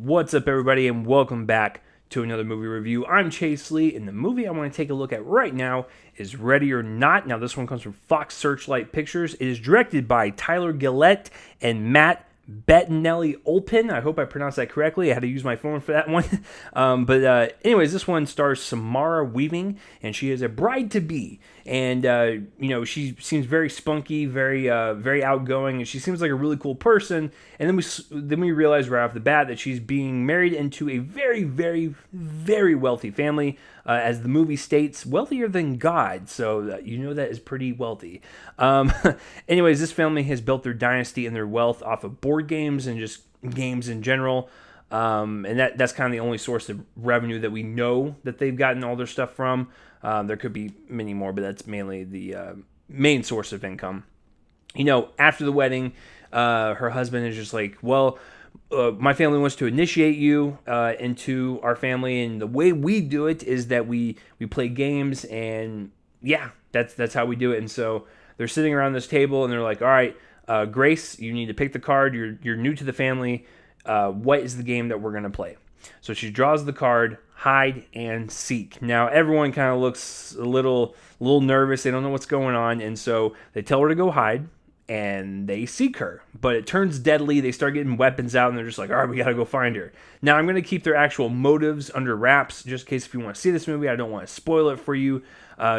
What's up, everybody, and welcome back to another movie review. I'm Chase Lee, and the movie I want to take a look at right now is Ready or Not. Now, this one comes from Fox Searchlight Pictures. It is directed by Tyler Gillett and Matt Bettinelli-Olpin. I hope I pronounced that correctly. I had to use my phone for that one. Anyways, this one stars Samara Weaving, and she is a bride-to-be. And, she seems very spunky, very outgoing, and she seems like a really cool person. And then we realize right off the bat that she's being married into a very, very, very wealthy family. As the movie states, wealthier than God. So that is pretty wealthy. Anyways, this family has built their dynasty and their wealth off of board games and just games in general. And that's kind of the only source of revenue that we know that they've gotten all their stuff from. There could be many more, but that's mainly the main source of income. After the wedding, her husband is just like, well, my family wants to initiate you into our family, and the way we do it is that we play games, and yeah, that's how we do it. And so they're sitting around this table, and they're like, all right, Grace, you need to pick the card. You're new to the family. What is the game that we're going to play? So she draws the card, hide and seek. Now everyone kind of looks a little nervous. They don't know what's going on, and so they tell her to go hide, and they seek her. But it turns deadly. They start getting weapons out, and they're just like, all right, we got to go find her. Now I'm going to keep their actual motives under wraps, just in case if you want to see this movie, I don't want to spoil it for you,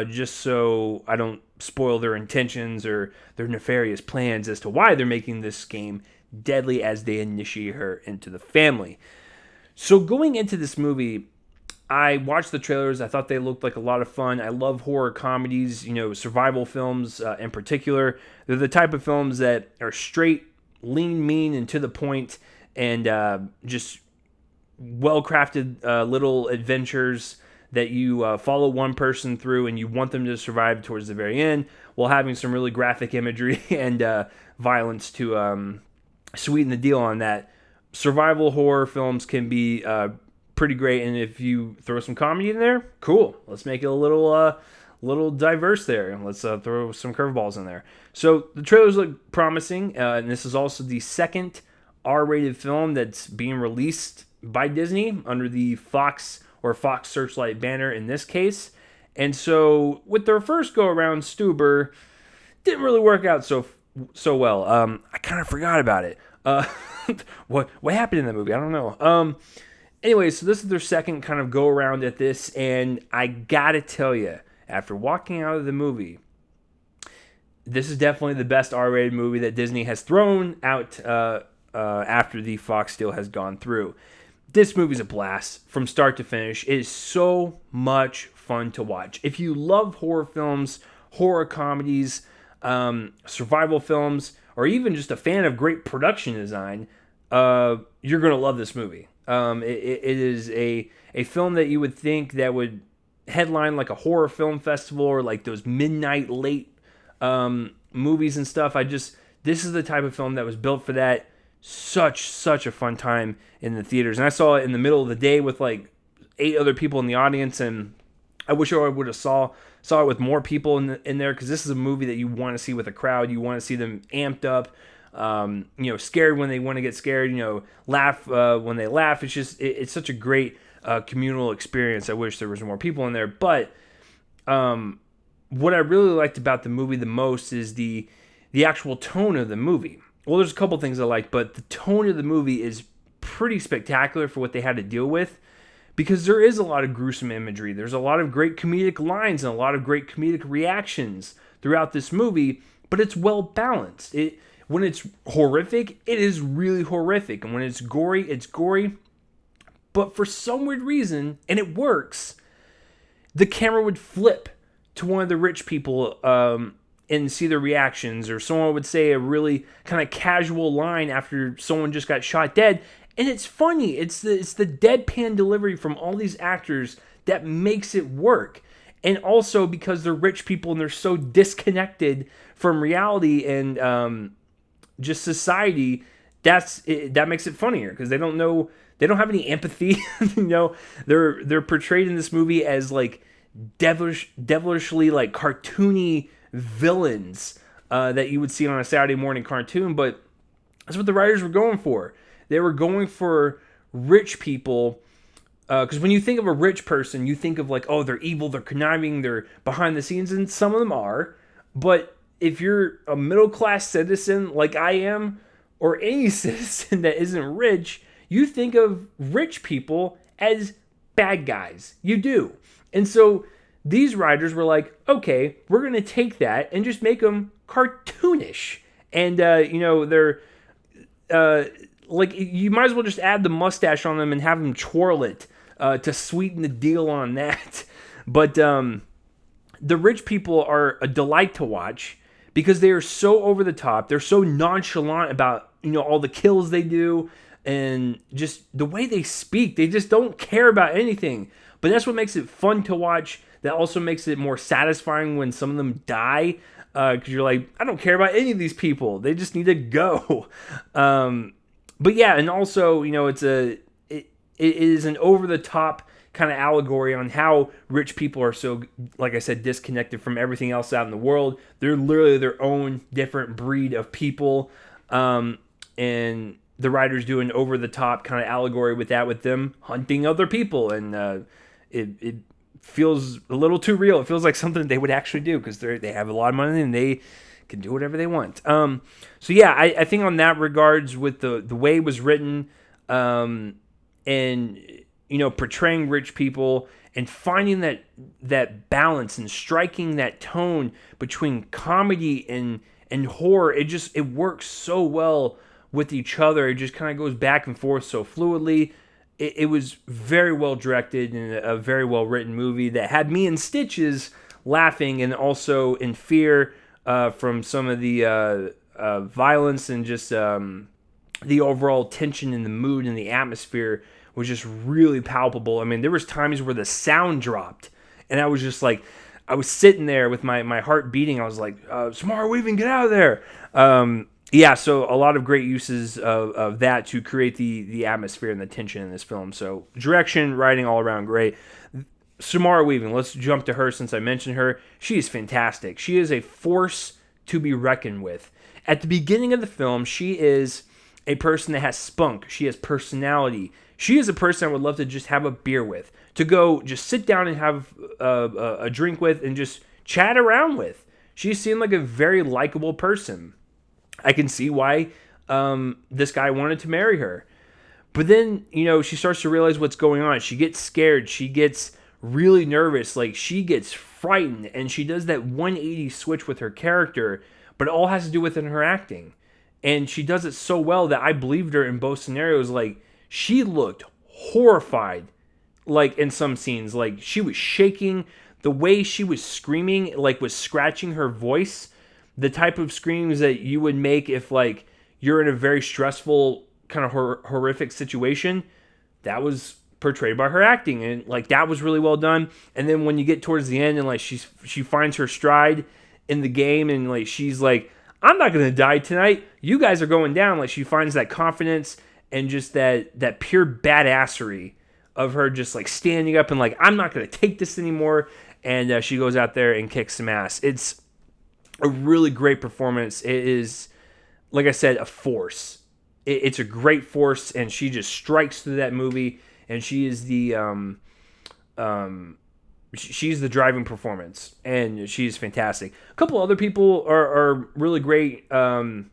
just so I don't spoil their intentions or their nefarious plans as to why they're making this game deadly as they initiate her into the family. So going into this movie, I watched the trailers. I thought they looked like a lot of fun. I love horror comedies, survival films in particular. They're the type of films that are straight, lean, mean, and to the point, and just well-crafted little adventures that you follow one person through, and you want them to survive towards the very end, while having some really graphic imagery and violence to sweeten the deal on that. Survival horror films can be pretty great, and if you throw some comedy in there, cool. Let's make it a little diverse there, and let's throw some curveballs in there. So the trailers look promising, and this is also the second R-rated film that's being released by Disney under the Fox or Fox Searchlight banner in this case. And so with their first go around, Stuber didn't really work out so well. I kind of forgot about it. What happened in that movie? I don't know. Anyway, so this is their second kind of go around at this, and I gotta tell you, after walking out of the movie, this is definitely the best R-rated movie that Disney has thrown out after the Fox deal has gone through. This movie's a blast from start to finish. It is so much fun to watch. If you love horror films, horror comedies, survival films, or even just a fan of great production design, you're going to love this movie. It is a film that you would think that would headline like a horror film festival or like those midnight late movies and stuff. This is the type of film that was built for that. Such a fun time in the theaters. And I saw it in the middle of the day with like 8 other people in the audience, and I wish I would have saw it with more people in there, because this is a movie that you want to see with a crowd. You want to see them amped up, scared when they want to get scared, laugh when they laugh. It's such a great communal experience. I wish there was more people in there. But what I really liked about the movie the most is the actual tone of the movie. Well, there's a couple things I like, but the tone of the movie is pretty spectacular for what they had to deal with, because there is a lot of gruesome imagery. There's a lot of great comedic lines and a lot of great comedic reactions throughout this movie, but it's well balanced. When it's horrific, it is really horrific, and when it's gory, it's gory. But for some weird reason, and it works, the camera would flip to one of the rich people and see their reactions, or someone would say a really kind of casual line after someone just got shot dead, and it's funny. It's the deadpan delivery from all these actors that makes it work. And also because they're rich people and they're so disconnected from reality and just society, that makes it funnier, because they don't have any empathy. They're portrayed in this movie as like devilishly like cartoony villains that you would see on a Saturday morning cartoon, but that's what the writers were going for. They were going for rich people, because when you think of a rich person, you think of like, oh, they're evil, they're conniving, they're behind the scenes, and some of them are. But if you're a middle class citizen like I am, or any citizen that isn't rich, you think of rich people as bad guys. You do. And so these writers were like, okay, we're going to take that and just make them cartoonish. And, they're like, you might as well just add the mustache on them and have them twirl it to sweeten the deal on that. But the rich people are a delight to watch because they are so over the top. They're so nonchalant about, all the kills they do and just the way they speak. They just don't care about anything. But that's what makes it fun to watch. That also makes it more satisfying when some of them die, because you're like, I don't care about any of these people. They just need to go. But yeah, and also, it is an over the top kind of allegory on how rich people are so, like I said, disconnected from everything else out in the world. They're literally their own different breed of people. And the writers do an over the top kind of allegory with that, with them hunting other people. And it feels a little too real. It feels like something they would actually do because they have a lot of money and they can do whatever they want. So yeah, I think on that regards with the way it was written, and portraying rich people and finding that balance and striking that tone between comedy and horror, it works so well with each other. It just kind of goes back and forth so fluidly. It was very well directed and a very well written movie that had me in stitches laughing and also in fear from some of the violence and just the overall tension in the mood and the atmosphere was just really palpable. I mean, there was times where the sound dropped and I was just like, I was sitting there with my heart beating. I was like, Samara Weaving, get out of there. Yeah, so a lot of great uses of that to create the atmosphere and the tension in this film. So direction, writing, all around great. Samara Weaving, let's jump to her since I mentioned her. She is fantastic. She is a force to be reckoned with. At the beginning of the film, she is a person that has spunk. She has personality. She is a person I would love to just have a beer with, to go just sit down and have a drink with and just chat around with. She seemed like a very likable person. I can see why this guy wanted to marry her. But then, she starts to realize what's going on. She gets scared. She gets really nervous. Like, she gets frightened. And she does that 180 switch with her character. But it all has to do with her acting. And she does it so well that I believed her in both scenarios. Like, she looked horrified, like, in some scenes. Like, she was shaking. The way she was screaming, like, was scratching her voice. The type of screams that you would make if, like, you're in a very stressful, kind of horrific situation, that was portrayed by her acting. And, like, that was really well done. And then when you get towards the end and, like, she finds her stride in the game and, like, she's like, I'm not going to die tonight. You guys are going down. Like, she finds that confidence and just that pure badassery of her just, like, standing up and, like, I'm not going to take this anymore. And she goes out there and kicks some ass. It's a really great performance. It is, like I said, a force. It's a great force, and she just strikes through that movie, and she is she's the driving performance, and she's fantastic. A couple other people are really great. Adam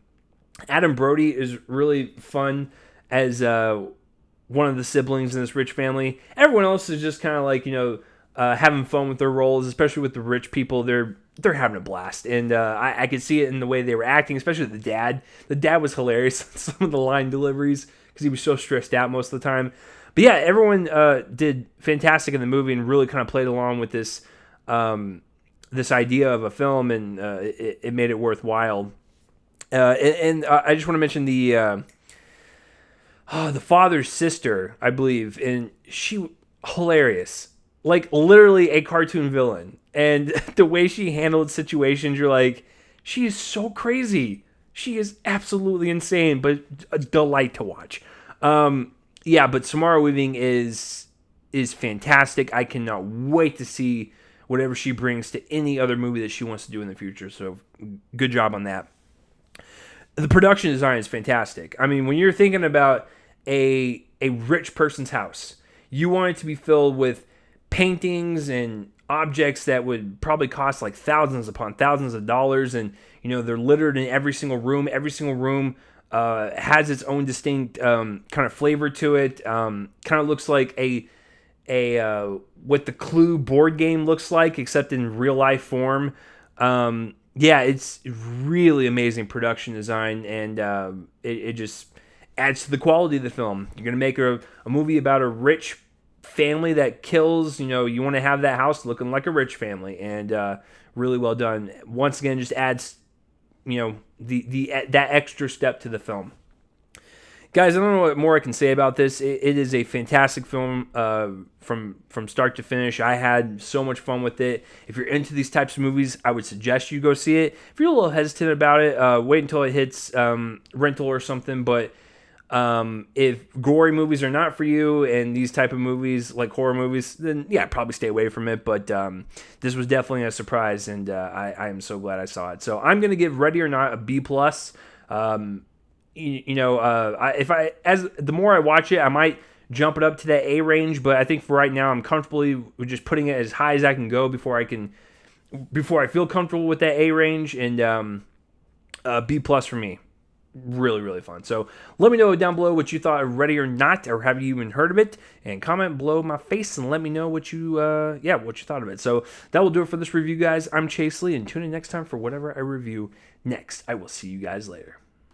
Brody is really fun as one of the siblings in this rich family. Everyone else is just kind of like, having fun with their roles, especially with the rich people. They're having a blast, and I could see it in the way they were acting, especially the dad. The dad was hilarious on some of the line deliveries because he was so stressed out most of the time. But yeah, everyone did fantastic in the movie and really kind of played along with this this idea of a film, and it made it worthwhile. And I just want to mention the father's sister, I believe, and she hilarious. Like, literally a cartoon villain. And the way she handled situations, you're like, she is so crazy. She is absolutely insane, but a delight to watch. Yeah, but Samara Weaving is fantastic. I cannot wait to see whatever she brings to any other movie that she wants to do in the future. So, good job on that. The production design is fantastic. I mean, when you're thinking about a a rich person's house. You want it to be filled with paintings and objects that would probably cost like thousands upon thousands of dollars, and they're littered in every single room. Every single room has its own distinct kind of flavor to it. Kind of looks like a what the Clue board game looks like, except in real life form. Yeah, it's really amazing production design, and it just adds to the quality of the film. You're gonna make a movie about a rich family that kills. You want to have that house looking like a rich family, and really well done. Once again, just adds that extra step to the film. Guys, I don't know what more I can say about this. It is a fantastic film from start to finish. I had so much fun with it. If you're into these types of movies, I would suggest you go see it. If you're a little hesitant about it, wait until it hits rental or something. But if gory movies are not for you and these type of movies, like horror movies, then yeah, probably stay away from it. But this was definitely a surprise, and I am so glad I saw it. So I'm going to give Ready or Not a B+. The more I watch it, I might jump it up to that A range, but I think for right now I'm comfortably with just putting it as high as I can go before I feel comfortable with that A range, and B+ for me. Really, really fun. So let me know down below what you thought of Ready or Not, or have you even heard of it, and comment below my face and let me know what you thought of it. So that will do it for this review, guys. I'm Chase Lee, and tune in next time for whatever I review next. I will see you guys later.